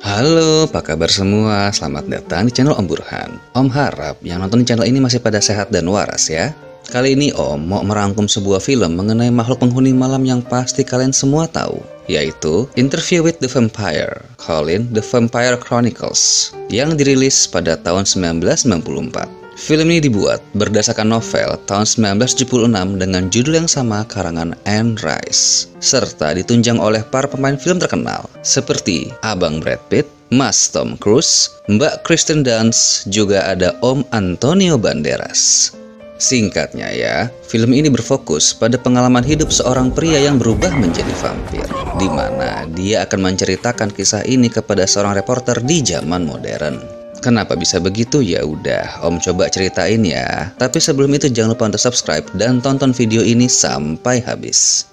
Halo, apa kabar semua? Selamat datang di channel Om Burhan. Om harap yang nonton di channel ini masih pada sehat dan waras ya. Kali ini Om mau merangkum sebuah film mengenai makhluk penghuni malam yang pasti kalian semua tahu, yaitu Interview with the Vampire, Colin The Vampire Chronicles, yang dirilis pada tahun 1994. Film ini dibuat berdasarkan novel tahun 1976 dengan judul yang sama karangan Anne Rice, serta ditunjang oleh para pemain film terkenal seperti Abang Brad Pitt, Mas Tom Cruise, Mbak Kristen Dunst, juga ada Om Antonio Banderas. Singkatnya ya, film ini berfokus pada pengalaman hidup seorang pria yang berubah menjadi vampir, di mana dia akan menceritakan kisah ini kepada seorang reporter di zaman modern. Kenapa bisa begitu? Ya udah, Om coba ceritain ya. Tapi sebelum itu jangan lupa untuk subscribe dan tonton video ini sampai habis.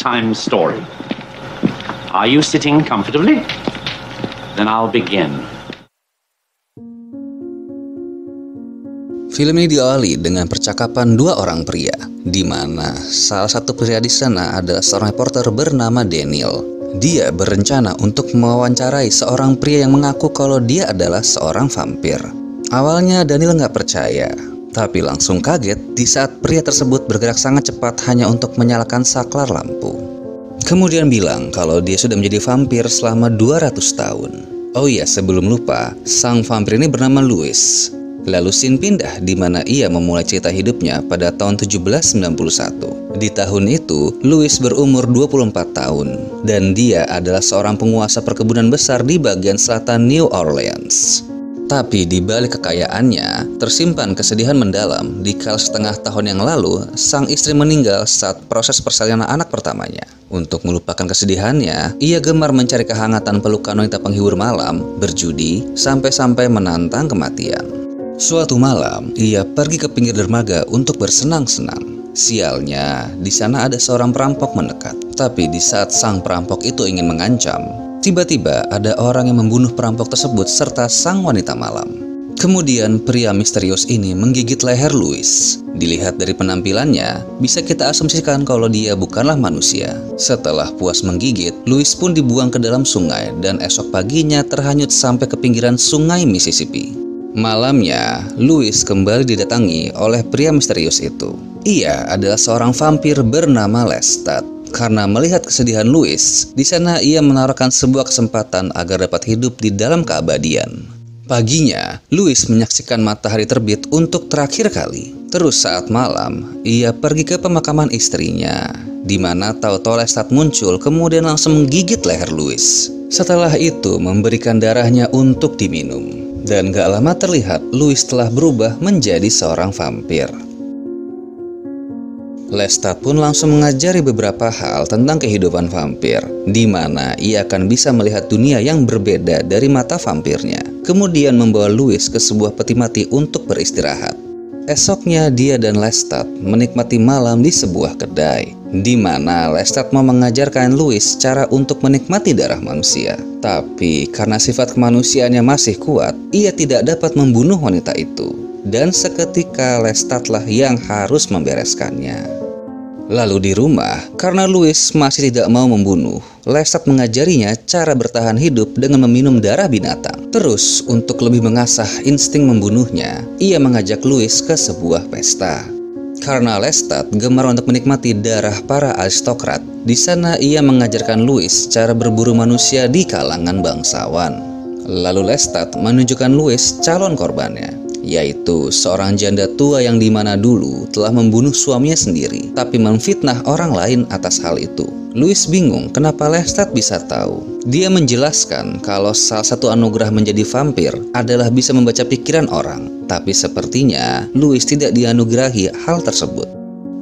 Time story. Are you sitting comfortably? Then I'll begin. Film ini diawali dengan percakapan dua orang pria, di mana salah satu pria di sana adalah seorang reporter bernama Daniel. Dia berencana untuk mewawancarai seorang pria yang mengaku kalau dia adalah seorang vampir. Awalnya Daniel nggak percaya, tapi langsung kaget di saat pria tersebut bergerak sangat cepat hanya untuk menyalakan saklar lampu. Kemudian bilang kalau dia sudah menjadi vampir selama 200 tahun. Oh iya, sebelum lupa, sang vampir ini bernama Louis. Lalu scene pindah di mana ia memulai cerita hidupnya pada tahun 1791. Di tahun itu, Louis berumur 24 tahun dan dia adalah seorang penguasa perkebunan besar di bagian selatan New Orleans. Tapi di balik kekayaannya, tersimpan kesedihan mendalam dikala setengah tahun yang lalu, sang istri meninggal saat proses persalinan anak pertamanya. Untuk melupakan kesedihannya, ia gemar mencari kehangatan pelukan wanita penghibur malam, berjudi, sampai-sampai menantang kematian. Suatu malam, ia pergi ke pinggir dermaga untuk bersenang-senang. Sialnya, di sana ada seorang perampok mendekat. Tapi di saat sang perampok itu ingin mengancam, tiba-tiba ada orang yang membunuh perampok tersebut serta sang wanita malam. Kemudian pria misterius ini menggigit leher Louis. Dilihat dari penampilannya, bisa kita asumsikan kalau dia bukanlah manusia. Setelah puas menggigit, Louis pun dibuang ke dalam sungai dan esok paginya terhanyut sampai ke pinggiran sungai Mississippi. Malamnya, Louis kembali didatangi oleh pria misterius itu. Ia adalah seorang vampir bernama Lestat. Karena melihat kesedihan Louis, di sana ia menawarkan sebuah kesempatan agar dapat hidup di dalam keabadian. Paginya, Louis menyaksikan matahari terbit untuk terakhir kali. Terus saat malam, ia pergi ke pemakaman istrinya, di mana tahu-tahu Lestat muncul kemudian langsung menggigit leher Louis. Setelah itu memberikan darahnya untuk diminum. Dan gak lama terlihat Louis telah berubah menjadi seorang vampir. Lestat pun langsung mengajari beberapa hal tentang kehidupan vampir, di mana ia akan bisa melihat dunia yang berbeda dari mata vampirnya. Kemudian membawa Louis ke sebuah peti mati untuk beristirahat. Esoknya dia dan Lestat menikmati malam di sebuah kedai, di mana Lestat mau mengajarkan Louis cara untuk menikmati darah manusia. Tapi karena sifat kemanusiaannya masih kuat, ia tidak dapat membunuh wanita itu. Dan seketika Lestatlah yang harus membereskannya. Lalu di rumah, karena Louis masih tidak mau membunuh, Lestat mengajarinya cara bertahan hidup dengan meminum darah binatang. Terus, untuk lebih mengasah insting membunuhnya, ia mengajak Louis ke sebuah pesta. Karena Lestat gemar untuk menikmati darah para aristokrat, di sana ia mengajarkan Louis cara berburu manusia di kalangan bangsawan. Lalu Lestat menunjukkan Louis calon korbannya, yaitu seorang janda tua yang dimana dulu telah membunuh suaminya sendiri, tapi memfitnah orang lain atas hal itu. Louis bingung kenapa Lestat bisa tahu. Dia menjelaskan kalau salah satu anugerah menjadi vampir adalah bisa membaca pikiran orang, tapi sepertinya Louis tidak dianugerahi hal tersebut.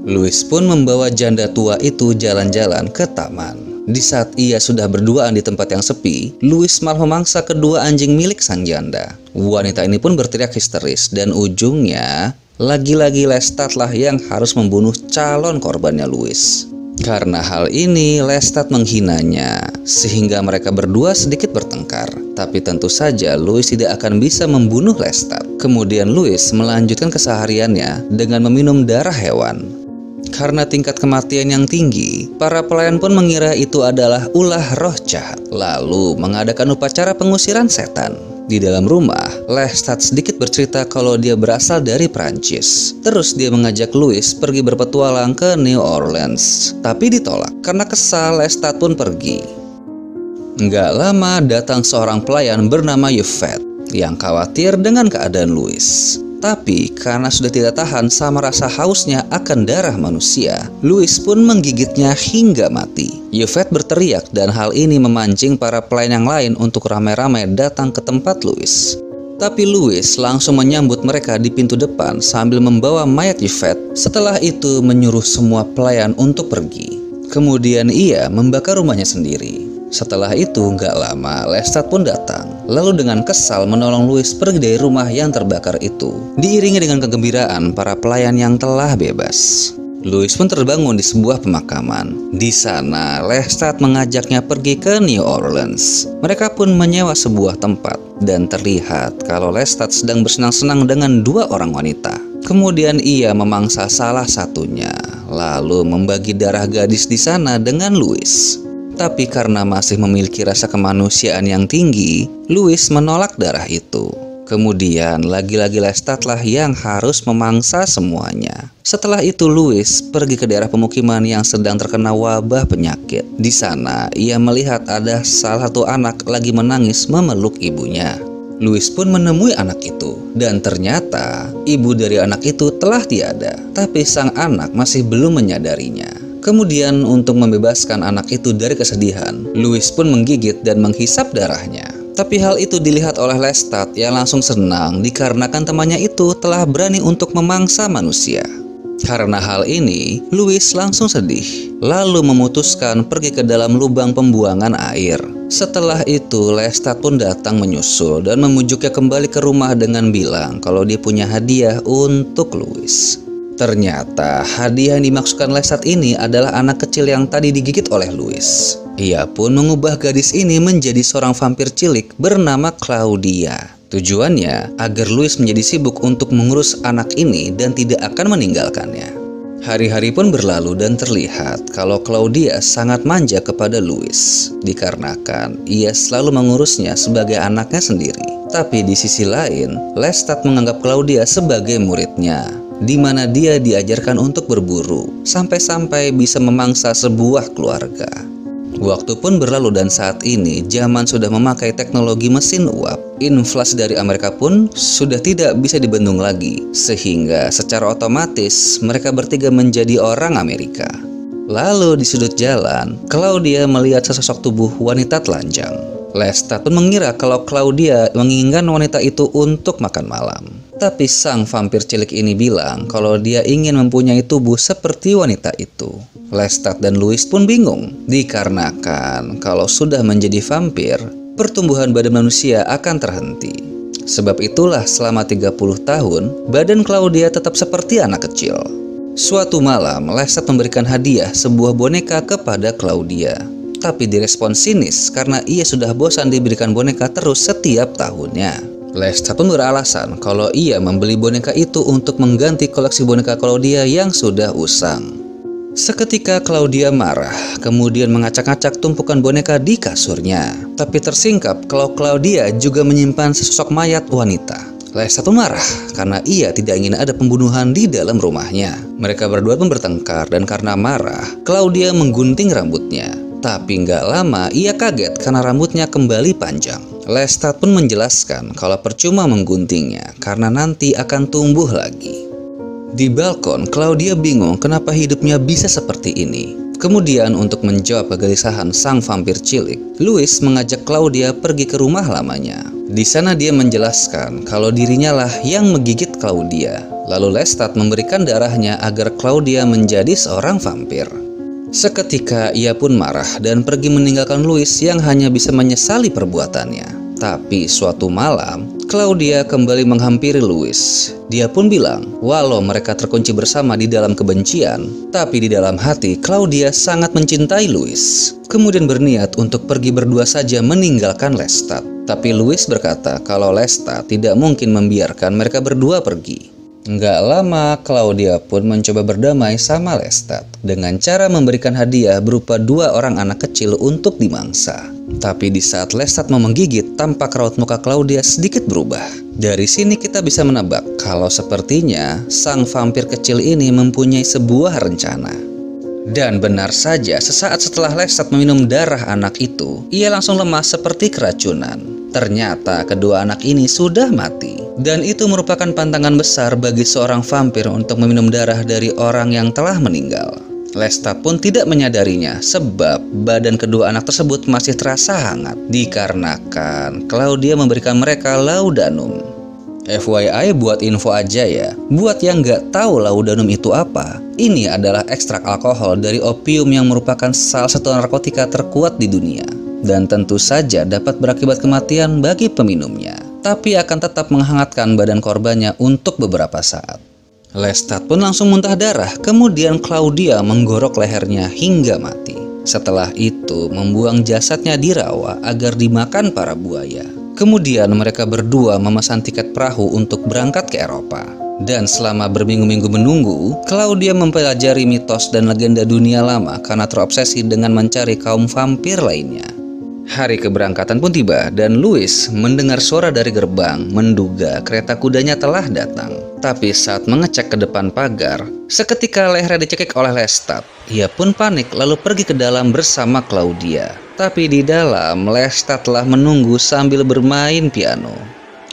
Louis pun membawa janda tua itu jalan-jalan ke taman. Di saat ia sudah berduaan di tempat yang sepi, Louis malah memangsa kedua anjing milik sang janda. Wanita ini pun berteriak histeris dan ujungnya lagi-lagi Lestat lah yang harus membunuh calon korbannya Louis. Karena hal ini, Lestat menghinanya, sehingga mereka berdua sedikit bertengkar. Tapi tentu saja Louis tidak akan bisa membunuh Lestat. Kemudian Louis melanjutkan kesehariannya dengan meminum darah hewan. Karena tingkat kematian yang tinggi, para pelayan pun mengira itu adalah ulah roh jahat, lalu mengadakan upacara pengusiran setan. Di dalam rumah, Lestat sedikit bercerita kalau dia berasal dari Prancis. Terus dia mengajak Louis pergi berpetualang ke New Orleans. Tapi ditolak. Karena kesal, Lestat pun pergi. Nggak lama datang seorang pelayan bernama Yvette yang khawatir dengan keadaan Louis. Tapi karena sudah tidak tahan sama rasa hausnya akan darah manusia, Louis pun menggigitnya hingga mati. Yvette berteriak dan hal ini memancing para pelayan yang lain untuk ramai-ramai datang ke tempat Louis. Tapi Louis langsung menyambut mereka di pintu depan sambil membawa mayat Yvette. Setelah itu menyuruh semua pelayan untuk pergi. Kemudian ia membakar rumahnya sendiri. Setelah itu nggak lama Lestat pun datang. Lalu dengan kesal menolong Louis pergi dari rumah yang terbakar itu. Diiringi dengan kegembiraan para pelayan yang telah bebas. Louis pun terbangun di sebuah pemakaman. Di sana Lestat mengajaknya pergi ke New Orleans. Mereka pun menyewa sebuah tempat. Dan terlihat kalau Lestat sedang bersenang-senang dengan dua orang wanita. Kemudian ia memangsa salah satunya. Lalu membagi darah gadis di sana dengan Louis. Tapi karena masih memiliki rasa kemanusiaan yang tinggi, Louis menolak darah itu. Kemudian lagi-lagi Lestatlah yang harus memangsa semuanya. Setelah itu Louis pergi ke daerah pemukiman yang sedang terkena wabah penyakit. Di sana ia melihat ada salah satu anak lagi menangis memeluk ibunya. Louis pun menemui anak itu. Dan ternyata ibu dari anak itu telah tiada. Tapi sang anak masih belum menyadarinya. Kemudian untuk membebaskan anak itu dari kesedihan, Louis pun menggigit dan menghisap darahnya. Tapi hal itu dilihat oleh Lestat yang langsung senang dikarenakan temannya itu telah berani untuk memangsa manusia. Karena hal ini, Louis langsung sedih, lalu memutuskan pergi ke dalam lubang pembuangan air. Setelah itu, Lestat pun datang menyusul dan memujuknya kembali ke rumah dengan bilang kalau dia punya hadiah untuk Louis. Ternyata hadiah yang dimaksudkan Lestat ini adalah anak kecil yang tadi digigit oleh Louis. Ia pun mengubah gadis ini menjadi seorang vampir cilik bernama Claudia. Tujuannya agar Louis menjadi sibuk untuk mengurus anak ini dan tidak akan meninggalkannya. Hari-hari pun berlalu dan terlihat kalau Claudia sangat manja kepada Louis. Dikarenakan ia selalu mengurusnya sebagai anaknya sendiri. Tapi di sisi lain, Lestat menganggap Claudia sebagai muridnya, di mana dia diajarkan untuk berburu, sampai-sampai bisa memangsa sebuah keluarga. Waktu pun berlalu dan saat ini zaman sudah memakai teknologi mesin uap. Inflasi dari Amerika pun sudah tidak bisa dibendung lagi, sehingga secara otomatis mereka bertiga menjadi orang Amerika. Lalu di sudut jalan, Claudia melihat sesosok tubuh wanita telanjang. Lestat pun mengira kalau Claudia menginginkan wanita itu untuk makan malam. Tapi sang vampir cilik ini bilang kalau dia ingin mempunyai tubuh seperti wanita itu. Lestat dan Louis pun bingung, dikarenakan kalau sudah menjadi vampir, pertumbuhan badan manusia akan terhenti. Sebab itulah selama 30 tahun, badan Claudia tetap seperti anak kecil. Suatu malam, Lestat memberikan hadiah sebuah boneka kepada Claudia. Tapi direspon sinis karena ia sudah bosan diberikan boneka terus setiap tahunnya. Lestat pun beralasan kalau ia membeli boneka itu untuk mengganti koleksi boneka Claudia yang sudah usang. Seketika Claudia marah, kemudian mengacak-acak tumpukan boneka di kasurnya. Tapi tersingkap kalau Claudia juga menyimpan sesosok mayat wanita. Lestat pun marah karena ia tidak ingin ada pembunuhan di dalam rumahnya. Mereka berdua pun bertengkar dan karena marah, Claudia menggunting rambutnya. Tapi nggak lama ia kaget karena rambutnya kembali panjang. Lestat pun menjelaskan kalau percuma mengguntingnya karena nanti akan tumbuh lagi. Di balkon, Claudia bingung kenapa hidupnya bisa seperti ini. Kemudian untuk menjawab kegelisahan sang vampir cilik, Louis mengajak Claudia pergi ke rumah lamanya. Di sana dia menjelaskan kalau dirinya lah yang menggigit Claudia. Lalu Lestat memberikan darahnya agar Claudia menjadi seorang vampir. Seketika ia pun marah dan pergi meninggalkan Louis yang hanya bisa menyesali perbuatannya. Tapi suatu malam, Claudia kembali menghampiri Louis. Dia pun bilang, walau mereka terkunci bersama di dalam kebencian, tapi di dalam hati Claudia sangat mencintai Louis. Kemudian berniat untuk pergi berdua saja meninggalkan Lestat. Tapi Louis berkata kalau Lestat tidak mungkin membiarkan mereka berdua pergi. Nggak lama, Claudia pun mencoba berdamai sama Lestat dengan cara memberikan hadiah berupa 2 orang anak kecil untuk dimangsa. Tapi di saat Lestat mau menggigit, tampak raut muka Claudia sedikit berubah. Dari sini kita bisa menebak kalau sepertinya sang vampir kecil ini mempunyai sebuah rencana. Dan benar saja, sesaat setelah Lestat meminum darah anak itu, ia langsung lemas seperti keracunan. Ternyata kedua anak ini sudah mati. Dan itu merupakan pantangan besar bagi seorang vampir untuk meminum darah dari orang yang telah meninggal. Lestat pun tidak menyadarinya sebab badan kedua anak tersebut masih terasa hangat dikarenakan Claudia memberikan mereka laudanum. FYI buat info aja ya, buat yang nggak tahu laudanum itu apa, ini adalah ekstrak alkohol dari opium yang merupakan salah satu narkotika terkuat di dunia. Dan tentu saja dapat berakibat kematian bagi peminumnya, tapi akan tetap menghangatkan badan korbannya untuk beberapa saat. Lestat pun langsung muntah darah, kemudian Claudia menggorok lehernya hingga mati. Setelah itu membuang jasadnya di rawa agar dimakan para buaya. Kemudian mereka berdua memesan tiket perahu untuk berangkat ke Eropa. Dan selama berminggu-minggu menunggu, Claudia mempelajari mitos dan legenda dunia lama karena terobsesi dengan mencari kaum vampir lainnya. Hari keberangkatan pun tiba dan Louis mendengar suara dari gerbang, menduga kereta kudanya telah datang. Tapi saat mengecek ke depan pagar, seketika lehernya dicekik oleh Lestat. Ia pun panik lalu pergi ke dalam bersama Claudia. Tapi di dalam, Lestat telah menunggu sambil bermain piano.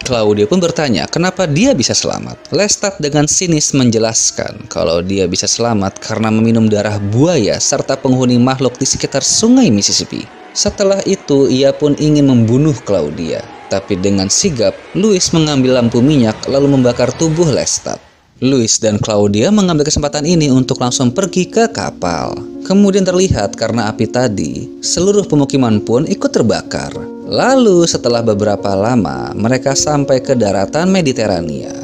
Claudia pun bertanya kenapa dia bisa selamat. Lestat dengan sinis menjelaskan kalau dia bisa selamat karena meminum darah buaya serta penghuni makhluk di sekitar sungai Mississippi. Setelah itu, ia pun ingin membunuh Claudia. Tapi dengan sigap, Louis mengambil lampu minyak lalu membakar tubuh Lestat. Louis dan Claudia mengambil kesempatan ini untuk langsung pergi ke kapal. Kemudian terlihat karena api tadi, seluruh pemukiman pun ikut terbakar. Lalu setelah beberapa lama, mereka sampai ke daratan Mediterania.